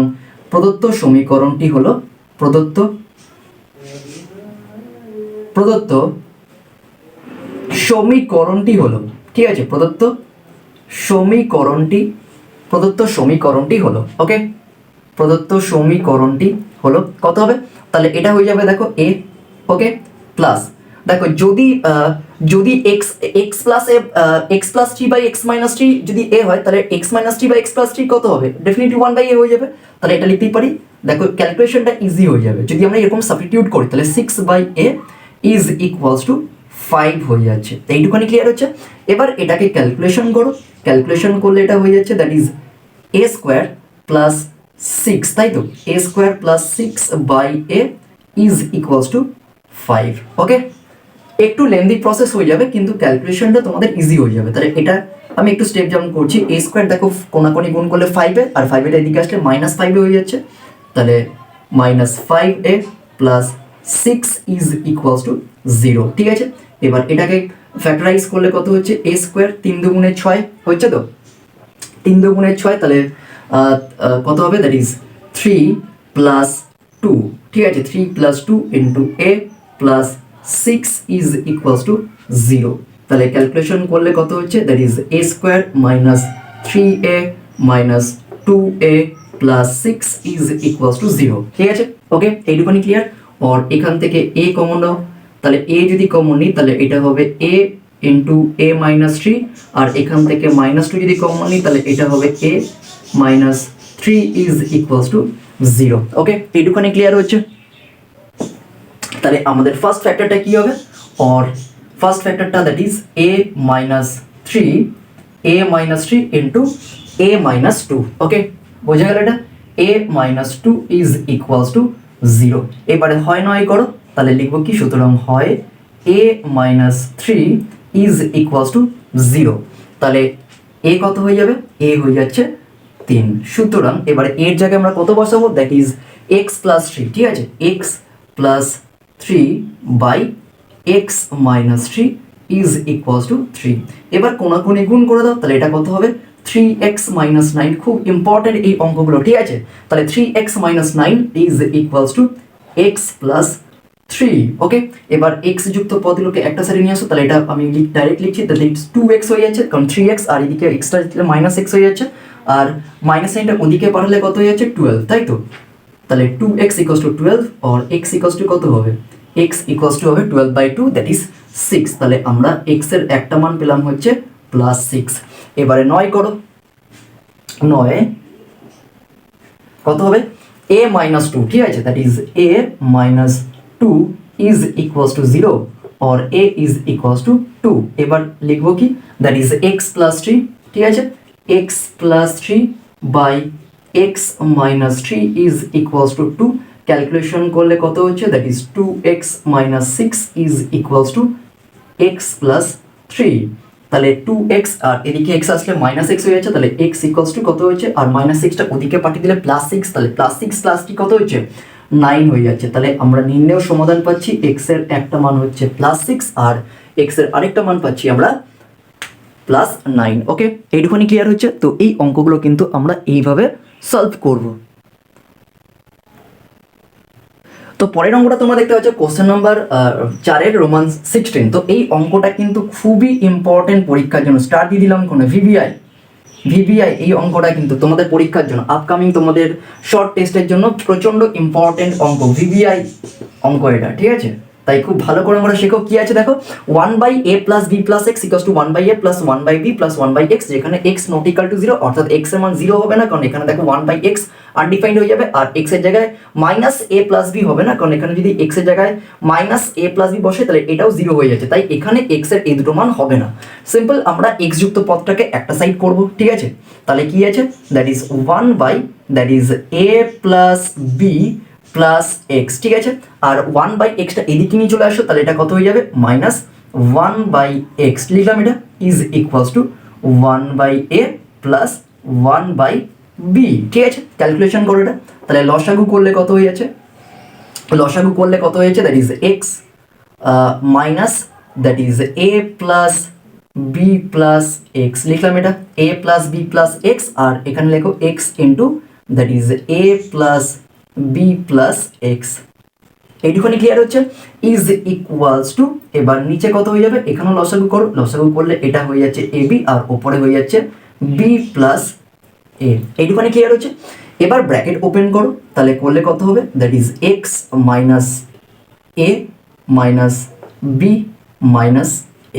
প্রদত্ত সমীকরণটি হলো প্রদত্ত সমীকরণটি হলো, ঠিক আছে, প্রদত্ত সমীকরণটি হলো, ওকে, প্রদত্ত সমীকরণটি হলো কত হবে, তাহলে এটা হয়ে যাবে দেখো a, ওকে, প্লাস দেখো যদি x plus 3 by x minus 3 যদি a হয়, তাহলে x minus 3 by x plus 3 কত হবে, ডেফিনেটলি 1/a হয়ে যাবে, তাহলে এটা লিখতেই পারি। দেখো ক্যালকুলেশনটা ইজি হয়ে যাবে, যদি আমরা এরকম সাবস্টিটিউট করি তাহলে 6/a ইজ ইকুয়ালস টু 5 হয়ে যাচ্ছে, এইটুখানি ক্লিয়ার হচ্ছে। এবার এটাকে ক্যালকুলেশন করো, ক্যালকুলেশন করলে এটা হয়ে যাচ্ছে that is a square plus 6, তাই তো, a square plus 6/a is equals two 5। ওকে, একটু লেন্দি প্রসেস হয়ে যাবে, কিন্তু ক্যালকুলেশনটা তোমাদের ইজি হয়ে যাবে। তাহলে এটা আমি একটু স্টেপ যেমন করছি, a স্কোয়ার দেখো কোনাকোনি গুণ করলে 5a, আর 5 এর এদিকে আসলে মাইনাস 5a হয়ে যাচ্ছে, তাহলে minus 5a plus 6 is equals to 0, ঠিক আছে। এবার এটাকে ফ্যাক্টরাইজ করলে কত হচ্ছে, a স্কোয়ার 3 দুগুণে 6 হচ্ছে, তো 3 দুগুণে 6, তাহলে কত হবে, দ্যাট ইজ 3 প্লাস 2, ঠিক আছে, 3 plus 2 into a plus 6 is equals to 0, তাহলে ক্যালকুলেশন করলে কত হচ্ছে, that is a square minus 3a minus 2a plus 6 is equals to 0, ঠিক আছে। ওকে, এইটুখানি ক্লিয়ার। আর এখান থেকে a কমন নাও, তাহলে a যদি কমন নিই তাহলে এটা হবে a ইন্টু a মাইনাস 3, আর এখান থেকে মাইনাস 2 যদি কমন নিই তাহলে এটা হবে a minus 3 is equals to 0। Okay, এইটুখানি ক্লিয়ার হচ্ছে। তাহলে আমাদের ফার্স্ট ফ্যাক্টরটা কি হবে, অর ফার্স্ট ফ্যাক্টরটা that is a minus three into a minus two. Okay, বোঝা গেল এটা, a minus two is equals to 0। এবারে হয় নয় করো, তাহলে লিখবো কি, সুতরাং হয় a minus three is equals to 0। তাহলে a কত হয়ে যাবে, a হয়ে যাচ্ছে 3। সুতরাং এবারে এর জায়গায় আমরা কত বসাবো, that is x plus three. ঠিক আছে, x plus three by x minus three is equals to 3। এবার কোনাকুনি গুণ করে দাও, তাহলে এটা কত হবে, 3x মাইনাস 9। খুব ইম্পর্টেন্ট এই অঙ্কগুলো, ঠিক আছে। তাহলে 3x minus 9 is equals to x plus 3। ওকে, এবার x যুক্ত পদগুলোকে একটা সাইডে নিয়ে আসো, তাহলে এটা আমি ডাইরেক্ট লিখছি, তাহলে 2x হয়ে যাচ্ছে, কারণ 3x আর এদিকে এক্সট্রা দিলে মাইনাস x হয়ে যাচ্ছে, আর মাইনাস সাইনটা ওদিকে পাঠালে কত হয়ে যাচ্ছে, 12, তাই তো। তাহলে 2x ইকুয়ালস টু 12 আর x ইকুয়ালস টু কত হবে, x ইকুয়ালস টু হবে 12/2 দ্যাট ইজ 6। তাহলে আমরা x এর একটা মান পেলাম হচ্ছে প্লাস 6। এবারে 9 করো, 9 কত হবে, a মাইনাস 2। ঠিক আছে, that is a minus 2 is equals to 0 or a is equals to 2। এবার লিখবো কি, দ্যাট ইজ x প্লাস 3। ঠিক আছে, x plus 3 by x minus 3 is equals to 2। Calculation করলে কত হচ্ছে, that is 2x minus 6 is equals to x plus 3। তাহলে 2x আর এদিকে x আসলে মাইনাস x হয়ে যাচ্ছে, তাহলে x ইকুয়ালস টু কত হচ্ছে, আর মাইনাস 6টা ওদিকে পাঠিয়ে দিলে প্লাস 6, তাহলে প্লাস 6 প্লাস কি কত হচ্ছে, 9 হয়ে যাচ্ছে। তাহলে আমরা নির্ণয় সমাধান পাচ্ছি, x এর একটা মান হচ্ছে প্লাস 6 আর x এর আরেকটা মান পাচ্ছি আমরা প্লাস 9। ওকে, এইটুখানি ক্লিয়ার হচ্ছে। তো এই অঙ্কগুলো কিন্তু আমরা এইভাবে সলভ করব। তো পরের অঙ্কটা তোমরা দেখতে পাচ্ছ কোশ্চেন নাম্বার 4 রোমান 16। তো এই অঙ্কটা কিন্তু খুবই ইম্পর্টেন্ট পরীক্ষার জন্য, স্টার দিয়ে দিলাম কোনো ভিভিআই এই অঙ্কটা কিন্তু তোমাদের পরীক্ষার জন্য, আপকামিং তোমাদের শর্ট টেস্টের জন্য প্রচন্ড ইম্পর্টেন্ট অঙ্ক, ভিভিআই অঙ্ক এটা, ঠিক আছে। তাই খুব ভালো করে আমরা শেখো। কি আছে দেখো, 1/a plus b plus x equals to 1/a plus 1/b plus 1/x, যেখানে x নট ইকুয়াল টু 0, অর্থাৎ x এর মান 0 হবে না, কারণ এখানে দেখো 1/x আনডিফাইন্ড হয়ে যাবে, আর x এর জায়গায় মাইনাস a প্লাস b হবে না, কারণ এখানে যদি x এর জায়গায় মাইনাস a প্লাস b বসে তাহলে এটাও 0 হয়ে যাচ্ছে, তাই এখানে x এর এই দুটো মান হবে না। সিম্পল, আমরা x যুক্ত পদটাকে একটা সাইড করব, ঠিক আছে। তাহলে কি আছে, that is 1/a plus b plus x, ঠিক আছে। আর 1/xটা এদিকে নিয়ে চলে আসো, তাহলে এটা কত হয়ে যাবে, মাইনাস 1/x লিখলাম, এটা is equals to 1/a plus 1/b। ঠিক আছে, ক্যালকুলেশন করো এটা। তাহলে লসাগু করলে কত হয়ে যাচ্ছে, that is x minus that is a plus b plus x লিখলাম, এটা a plus b plus x, আর এখানে লেখো x into that is a plus b plus x. এইটুখানি ক্লিয়ার হচ্ছে, ইজ ইকুয়ালস টু, এবার নিচে কত হয়ে যাবে, এখানেও লসাগু করো, লসাগু করলে এটা হয়ে যাচ্ছে ab আর উপরে হয়ে যাচ্ছে b প্লাস a। এইটুখানি ক্লিয়ার হচ্ছে। এবার ব্র্যাকেট ওপেন করো, তাহলে করলে কত হবে, that is x minus a minus b minus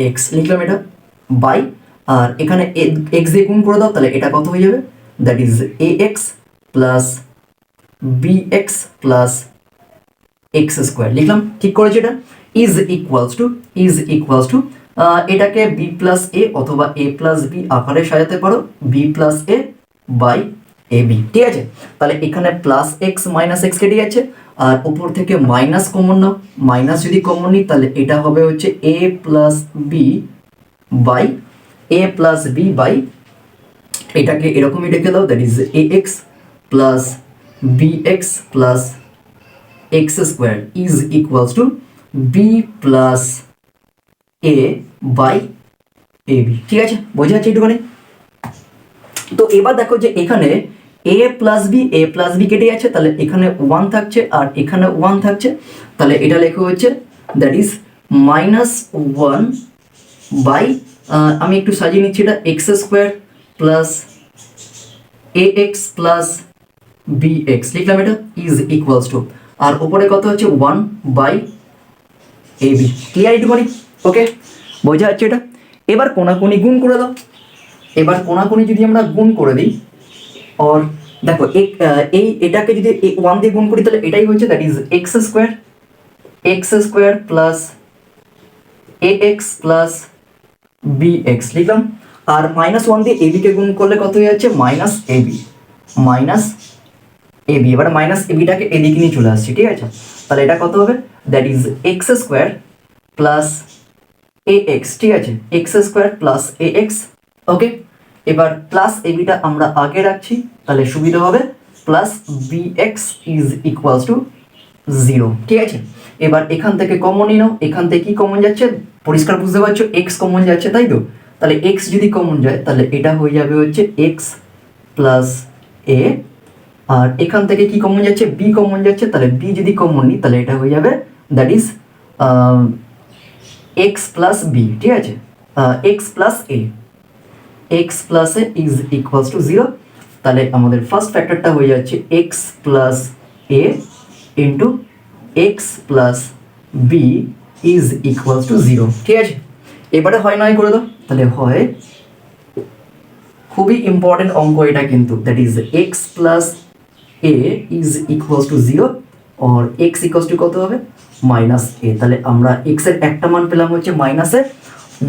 x লিখলাম, এটা বাই, আর এখানে x দিয়ে গুণ করে দাও, তাহলে এটা কত হয়ে যাবে, that is ax plus bx plus x square লিখলাম, ঠিক করেছি। এটা ইজ ইকুয়ালস টু এটাকে b প্লাস a অথবা a প্লাস b আকারে সাজাতে পারো, b plus a by ab, ঠিক আছে। তাহলে এখানে প্লাস এক্স মাইনাস এক্স কেটে যাচ্ছে, আর উপর থেকে মাইনাস কমন নাও, মাইনাস যদি কমন নিই তাহলে এটা হবে হচ্ছে a প্লাস b বাই এটাকে এরকমই রেখে দাও, that is ax plus bx plus x square is equals to b plus a by ab, ঠিক আছে, বোঝা যাচ্ছে একটুখানি। তো এবার দেখো যে এখানে a প্লাস b কেটে যাচ্ছে, তাহলে এখানে 1 থাকছে আর এখানে 1 থাকছে, তাহলে এটা লেখা হচ্ছে দ্যাট ইজ মাইনাস 1 বাই, আমি একটু সাজিয়ে নিচ্ছি, এটা x square plus ax plus bx লিখলাম, এটা ইজ ইকুয়ালস টু, আর উপরে কত হচ্ছে 1/ab। ক্লিয়ার একটুখানি? ওকে, বোঝা যাচ্ছে এটা। এবার কোনাকুনি গুণ করে দাও, এবার কোনাকুনি যদি আমরা গুণ করে দিই, আর দেখো এটাকে যদি 1 দিয়ে গুণ করি তাহলে এটাই হচ্ছে, that is x² plus ax plus bx লিখলাম। আর -1 দিয়ে ab কে গুণ করলে কত হয়ে যাচ্ছে, মাইনাস ab। এবার মাইনাস abটাকে এদিকে নিয়ে চলে আসছি, ঠিক আছে। তাহলে এটা কত হবে, that is x² plus ax, ঠিক আছে, x² প্লাস ax। ওকে, এবার প্লাস abটা আমরা আগে রাখছি, তাহলে সুবিধা হবে, plus bx is equals to 0, ঠিক আছে। এবার এখান থেকে কমন নিয়ে নাও, এখান থেকে কি কমন যাচ্ছে পরিষ্কার বুঝতে পারছো, x কমন যাচ্ছে, তাই তো। তাহলে x যদি কমন যায় তাহলে এটা হয়ে যাবে হচ্ছে x প্লাস a, আর এখান থেকে কি কমন যাচ্ছে, b কমন যাচ্ছে, তাহলে b যদি কমন নিই তাহলে এটা হয়ে যাবে, that is x plus b, ঠিক আছে, x plus a is equals to 0। তাহলে আমাদের ফার্স্ট ফ্যাক্টরটা হয়ে যাচ্ছে x plus a into x plus b is equals to 0, ঠিক আছে। এবারে হয় নয় করে দাও, তাহলে হয়, খুবই ইম্পর্টেন্ট অঙ্ক এটা কিন্তু, that is x plus a is equals to 0 আর x ইকুয়ালস টু কত হবে, মাইনাস a। তাহলে আমরা x এর একটা মান পেলাম হচ্ছে মাইনাসের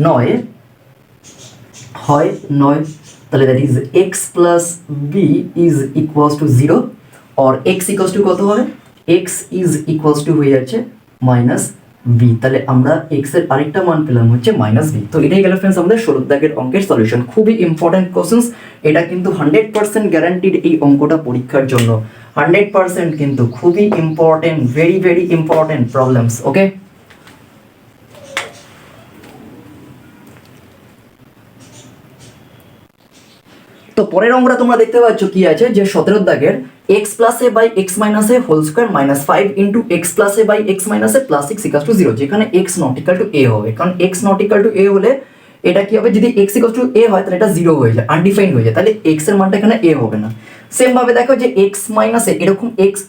9, হয় 9, তাহলে that is x plus b is equals to 0 আর x ইকুয়ালস টু কত হবে, x ইজ ইকুয়ালস টু হয়ে যাচ্ছে মাইনাস b। তাহলে আমরা x এর আরেকটা মান পেলাম হচ্ছে মাইনাস b। তো এটাই গেল ফ্রেন্ডস আমাদের 16 দাগের অঙ্কের সলিউশন। খুবই ইম্পর্টেন্ট কোশ্চেন্স, এটা কিন্তু 100% গ্যারান্টিড এই অঙ্কটা পরীক্ষার জন্য, 100% কিন্তু খুবই important, very very important problems. Okay, তো পরের অঙ্কটা তোমরা দেখতে পাচ্ছ কি আছে, যে 17 দাগের x plus a by x minus a whole square minus 5 into x plus a by x minus a plus 6 equal to 0, যেখানে x not equal to a হবে। কারণ x not equal to a হলে এটা কি হবে, যদি x equal to a হয় তাহলে এটা 0 হয়ে যায়, আনডিফাইন্ড হয়ে যায়, তাহলে x এর মানটা এখানে a হবে না। সেম ভাবে দেখো যে x মাইনাস a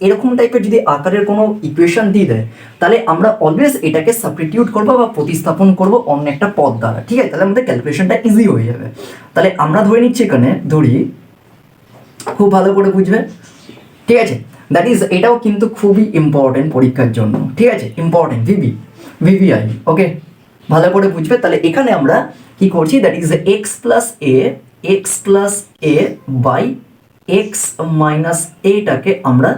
এরকম টাইপের যদি আকারের কোনো ইকুয়েশন দিয়ে দেয় তাহলে আমরা অলওয়েজ এটাকে সাবস্টিটিউট করবো বা প্রতিস্থাপন করবো অন্য একটা পদ দ্বারা, ঠিক আছে। তাহলে আমাদের ক্যালকুলেশনটা ইজি হয়ে যাবে। তাহলে আমরা ধরে নিচ্ছি, এখানে ধরি, খুব ভালো করে বুঝবে, ঠিক আছে। দ্যাট ইজ এটাও কিন্তু খুবই ইম্পর্টেন্ট পরীক্ষার জন্য, ঠিক আছে, ইম্পর্টেন্ট ভিভিআই। ওকে, ভালো করে বুঝবে। তাহলে এখানে আমরা কি করছি, that is x plus a by x minus এটাকে আমরা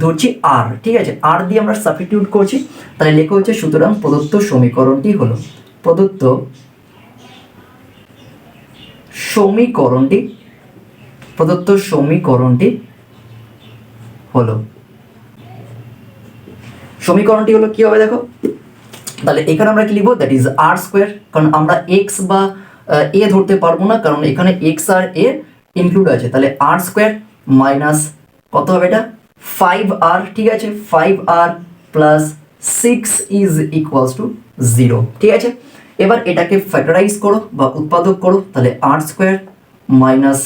ধরছি আর, ঠিক আছে, আর দিয়ে আমরা সাবস্টিটিউট করছি। তাহলে লেখা হচ্ছে, সুতরাং প্রদত্ত সমীকরণটি হলো, প্রদত্ত সমীকরণটি হলো কি হবে দেখো। তাহলে এখানে আমরা কি লিখবো, দ্যাট ইজ আর স্কোয়ার, কারণ আমরা এক্স বা এ ধরতে পারবো না, কারণ এখানে এক্স আর এ ইনক্লুড আছে। তাহলে আর স্কোয়ার মাইনাস কত হবে এটা, 5r, ঠিক আছে, 5r plus 6 is equals to 0, ঠিক আছে। এবার এটাকে ফ্যাক্টরাইজ করো বা উৎপাদক করো, তাহলে আর স্কোয়ার মাইনাস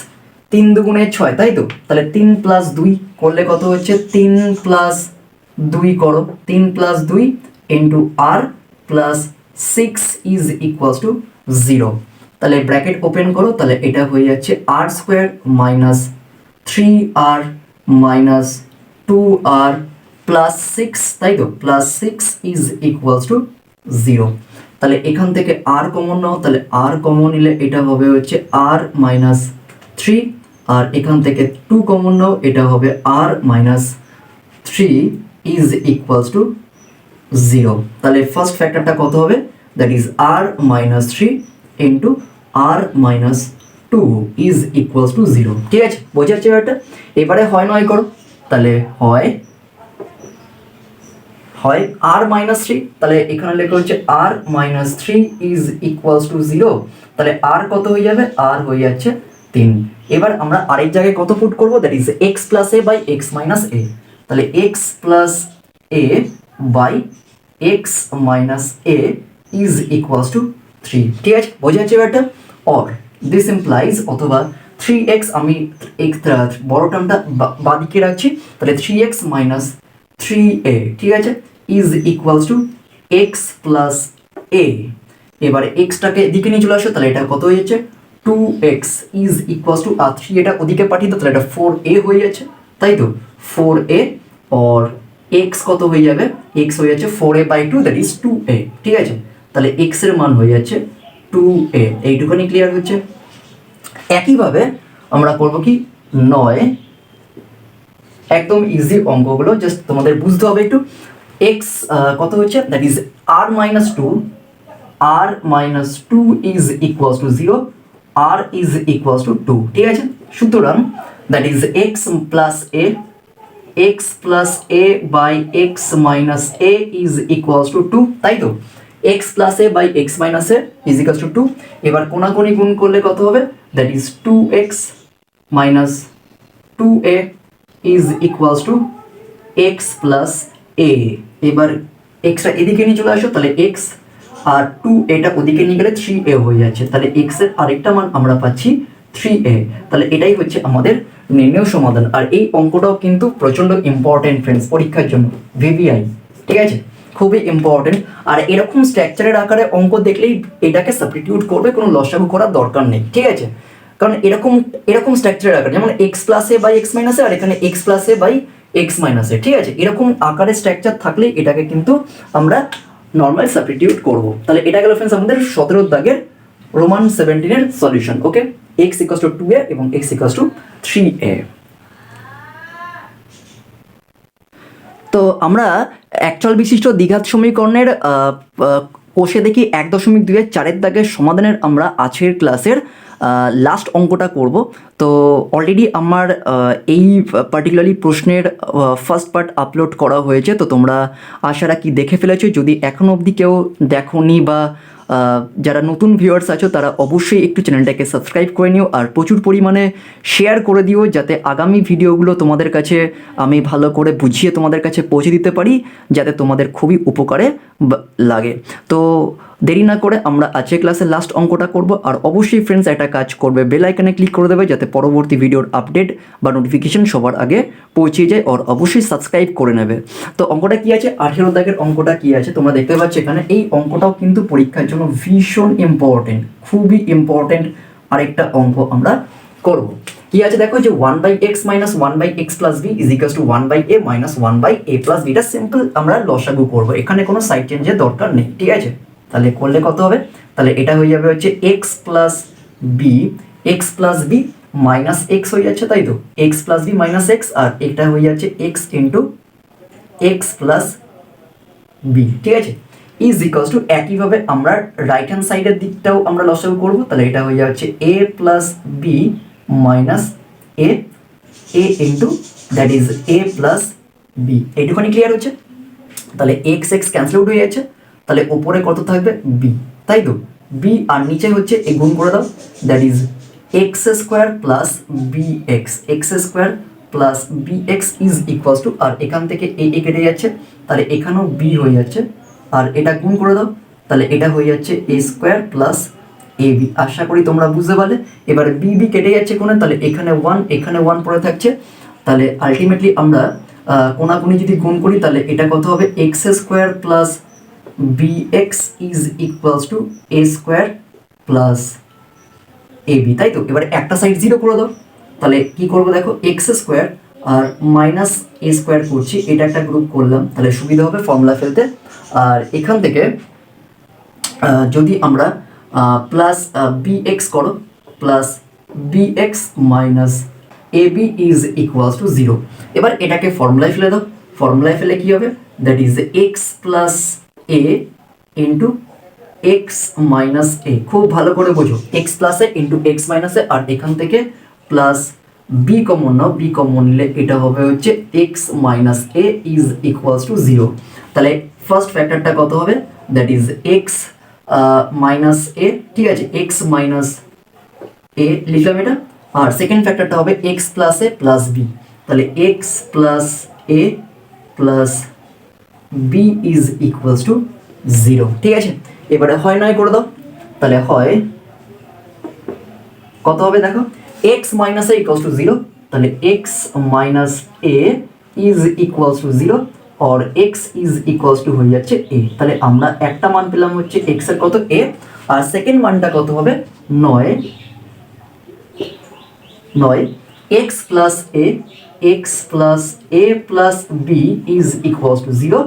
3 দুগুণে 6, তাই তো। তাহলে 3 প্লাস 2 করলে কত হচ্ছে, 3 প্লাস 2 করো, 3 plus 2 into r plus 6 is equals to 0। তাহলে ব্র্যাকেট ওপেন করো, তাহলে এটা হয়ে যাচ্ছে r square minus 3r minus 2r plus 6, তাই তো, প্লাস 6 ইজ ইকুয়ালস টু 0। তাহলে এখান থেকে আর কমন নাও, তাহলে আর কমন নিলে এটা হবে হচ্ছে আর মাইনাস 3, আর এখান থেকে 2 কমন নাও, এটা হবে r minus 3 is equals to 0। তাহলে ফার্স্ট ফ্যাক্টরটা কত হবে, that is r minus 3 into r minus 2 is equals to 0, ঠিক আছে, বোঝা যাচ্ছে ব্যাপারটা। এবারে হয় নয় করো, তাহলে হয় আর মাইনাস 3, তাহলে এখানে লেখা হচ্ছে আর মাইনাস 3 ইজ ইকুয়ালস টু 0। তাহলে আর কত হয়ে যাবে, আর হয়ে যাচ্ছে 3। এবার আমরা আরেক জায়গায় কত পুট করবো, that is x plus a by x minus a. তাহলে x plus a by x minus a is equals to 3, ঠিক আছে, বোঝা যাচ্ছে ব্যাপারটা। অর দিস ইমপ্লাইজ, অথবা 3x, আমি বড় টার্মটা বাদিকে রাখছি, তাহলে 3x মাইনাস 3a, ঠিক আছে, is equals to x plus a. এবারে এক্সটাকে দিকে নিয়ে চলে আসো, তাহলে এটা কত হয়ে যাচ্ছে 2x ইজ ইকুয়ালস টু আর 3 এটা ওদিকে পাঠিয়ে দাও, তাহলে এটা 4a হয়ে যাচ্ছে, তাই তো 4a আর x কত হয়ে যাবে, x হয়ে যাচ্ছে 4a/2 দ্যাট ইজ 2a, ঠিক আছে। তাহলে x এর মান হয়ে যাচ্ছে 2a, এইটুখানি ক্লিয়ার হচ্ছে। একইভাবে আমরা করব কি 9, একদম ইজি অঙ্কগুলো, জাস্ট তোমাদের বুঝতে হবে একটু। x কত হচ্ছে, that is r-2 is equals to 0, r is equals to 2, ঠিক আছে। সুতরাং that is x plus a by x minus a is equals to 2, তাই তো x plus a by x minus a is equals to 2। এবার কোনাকুনি গুণ করলে কত হবে, that is 2x minus 2a is equals to x plus a। এবার এক্সটা এদিকে নিয়ে চলে আসো, তাহলে x আর 2 এটা ওদিকে নিয়ে গেলে 3a হয়ে যাচ্ছে, তাহলে x এর আরেকটা মান আমরা পাচ্ছি 3a। তাহলে এটাই হচ্ছে আমাদের নির্ণয় সমাধান। আর এই অঙ্কটাও কিন্তু প্রচন্ড ইম্পর্টেন্ট ফ্রেন্ডস পরীক্ষার জন্য, ভিভিআই, ঠিক আছে, খুবই ইম্পর্টেন্ট। আর এরকম স্ট্রাকচারের আকারে অঙ্ক দেখলেই এটাকে সাবস্টিটিউট করবে, কোনো লসাগু করার দরকার নেই, ঠিক আছে। কারণ এরকম স্ট্রাকচারের আকারে, যেমন x plus a by x minus a, আর এখানে x plus a by x minus a, ঠিক আছে, এরকম আকারে স্ট্রাকচার থাকলে এটাকে কিন্তু আমরা নর্মাল সাবস্টিটিউট করব। তাহলে এটা গেল ফ্রেন্ডস আমাদের 17 দাগের রোমান 17 এর সলিউশন। ওকে, x ইকুয়ালস টু 2a এবং x ইকুয়ালস টু 3a। তো আমরা অ্যাকচুয়াল বিশিষ্ট দ্বিঘাত সমীকরণের কোষে দেখি 1.2-4 দাগের সমাধানের আমরা আজকের ক্লাসের লাস্ট অঙ্কটা করব। তো অলরেডি আমার এই পার্টিকুলারলি প্রশ্নের ফার্স্ট পার্ট আপলোড করা হয়েছে, তো তোমরা আশা রাখি দেখে ফেলেছো। যদি এখনও অবধি কেউ দেখোনি বা যারা নতুন ভিউয়ার্স আছো তারা অবশ্যই একটু চ্যানেলটাকে সাবস্ক্রাইব করে নিও আর প্রচুর পরিমাণে শেয়ার করে দিও, যাতে আগামী ভিডিওগুলো তোমাদের কাছে আমি ভালো করে বুঝিয়ে তোমাদের কাছে পৌঁছে দিতে পারি, যাতে তোমাদের খুবই উপকারে লাগে। তো দেরি না করে আমরা আজকে ক্লাসের লাস্ট অঙ্কটা করব। আর অবশ্যই ফ্রেন্ডস একটা কাজ করবে, বেল আইকনে ক্লিক করে দেবে, যাতে পরবর্তী ভিডিওর আপডেট বা নোটিফিকেশন সবার আগে পৌঁছে যায়। আর অবশ্যই সাবস্ক্রাইব করে নেবে। তো অঙ্কটা কি আছে, 18 দাগের অঙ্কটা কি আছে তোমরা দেখতে পাচ্ছ এখানে। এই অঙ্কটাও কিন্তু পরীক্ষার জন্য ভীষণ ইম্পর্টেন্ট, খুবই ইম্পর্টেন্ট আরেকটা অঙ্ক আমরা করব। কি আছে দেখো, যে 1/x minus 1/x plus b is equals to 1/a minus 1/a plus b. এটা সিম্পল আমরা লসাগু করব, এখানে কোনো সাইড চেঞ্জের দরকার নেই, ঠিক আছে। তাহলে করলে কত হবে, তাহলে এটা হয়ে যাবে হচ্ছে x plus b minus x হয়ে যাচ্ছে, তাই তো x plus b minus x, আর এটা হয়ে যাচ্ছে x into x plus b, ঠিক আছে, ইজ ইকুয়ালস টু একইভাবে আমরা রাইট হ্যান্ড সাইডের দিকটাও আমরা লসাগু করব। তাহলে এটা হয়ে যাচ্ছে a plus b minus a into that is a plus b. এইটুখানি ক্লিয়ার হচ্ছে। তাহলে এক্স ক্যান্সেল আউট হয়ে যাচ্ছে, তাহলে উপরে কত থাকবে বি, তাই তো বি, আর নিচে হচ্ছে এ গুণ করে দাও, that is x square plus b x is equals to, আর এখান থেকে এ কেটে যাচ্ছে, তাহলে এখানেও বি হয়ে যাচ্ছে, আর এটা গুণ করে দাও, তাহলে এটা হয়ে যাচ্ছে এ স্কোয়ার প্লাস এ বি। আশা করি তোমরা বুঝতে পারলে। এবার বি কেটে যাচ্ছে কোণে, তাহলে এখানে 1 পড়ে থাকছে, তাহলে আলটিমেটলি আমরা কোনাকুনি যদি গুণ করি তাহলে এটা কত হবে, x square plus bx is equals to a square plus ab, তাই তো। এবার একটা সাইড 0 করে দাও, তাহলে কি করবো দেখো, এক্স স্কোয়ার আর মাইনাস a স্কোয়ার করছি, এটা একটা গ্রুপ করলাম, তাহলে সুবিধা হবে ফর্মুলা ফেলতে। আর এখান থেকে যদি আমরা প্লাস bx করো, plus bx minus ab is equals to 0। এবার এটাকে ফর্মুলায় ফেলে দাও, ফর্মুলায় ফেলে কি হবে, that is x plus a into x minus a. খুব ভালো করে বোঝো, x plus a into x minus a, আর এখান থেকে প্লাস বি কমন নাও, বি কমন নিলে এটা হবে হচ্ছে x minus a is equals to 0। তাহলে ফার্স্ট ফ্যাক্টরটা কত হবে, that is x minus a, ঠিক আছে, এক্স মাইনাস এ লিখলাম এটা, আর সেকেন্ড ফ্যাক্টরটা হবে x plus a plus b, তাহলে x plus a plus b is equals to 0, ঠিক আছে। এবারে হয় নয় করে দাও, তাহলে হয় কত হবে দেখো, x minus a equals to 0, তাহলে x minus a is equals to 0 আর এক্স ইজ ইকুয়ালস টু হয়ে যাচ্ছে এ। তাহলে আমরা একটা মান পেলাম হচ্ছে এক্স এর কত, এ, আর সেকেন্ড মানটা কত হবে 9, নয় x plus a plus b is equals to 0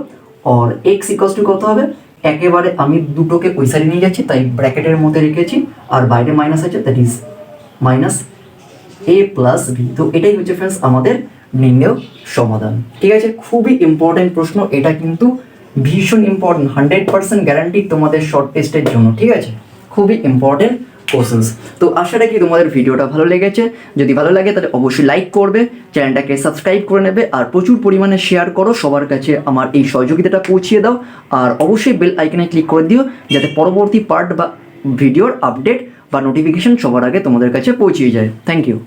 or x equals to কত হবে, একেবারে আমি দুটোকে ওই সাইডে নিয়ে যাচ্ছি তাই ব্র্যাকেটের মধ্যে রেখেছি, আর বাইরে মাইনাস আছে, that is minus a plus b. তো এটাই হচ্ছে ফ্রেন্ডস আমাদের নির্ণয় সমাধান। ঠিক আছে, খুবই ইম্পর্টেন্ট প্রশ্ন এটা, কিন্তু ভীষণ ইম্পর্টেন্ট, 100% গ্যারান্টি তোমাদের শর্ট টেস্টের জন্য। ঠিক আছে, খুবই ইম্পর্টেন্ট কোশ্চেন্স। তো আশা রাখি তোমাদের ভিডিওটা ভালো লেগেছে। যদি ভালো লাগে তাহলে অবশ্যই লাইক করবে, চ্যানেলটাকে সাবস্ক্রাইব করে নেবে, আর প্রচুর পরিমাণে শেয়ার করো, সবার কাছে আমার এই সহযোগিতাটা পৌঁছিয়ে দাও। আর অবশ্যই বেল আইকনে ক্লিক করে দিও যাতে পরবর্তী পার্ট বা ভিডিওর আপডেট বা নোটিফিকেশন সবার আগে তোমাদের কাছে পৌঁছিয়ে যায়। Thank you.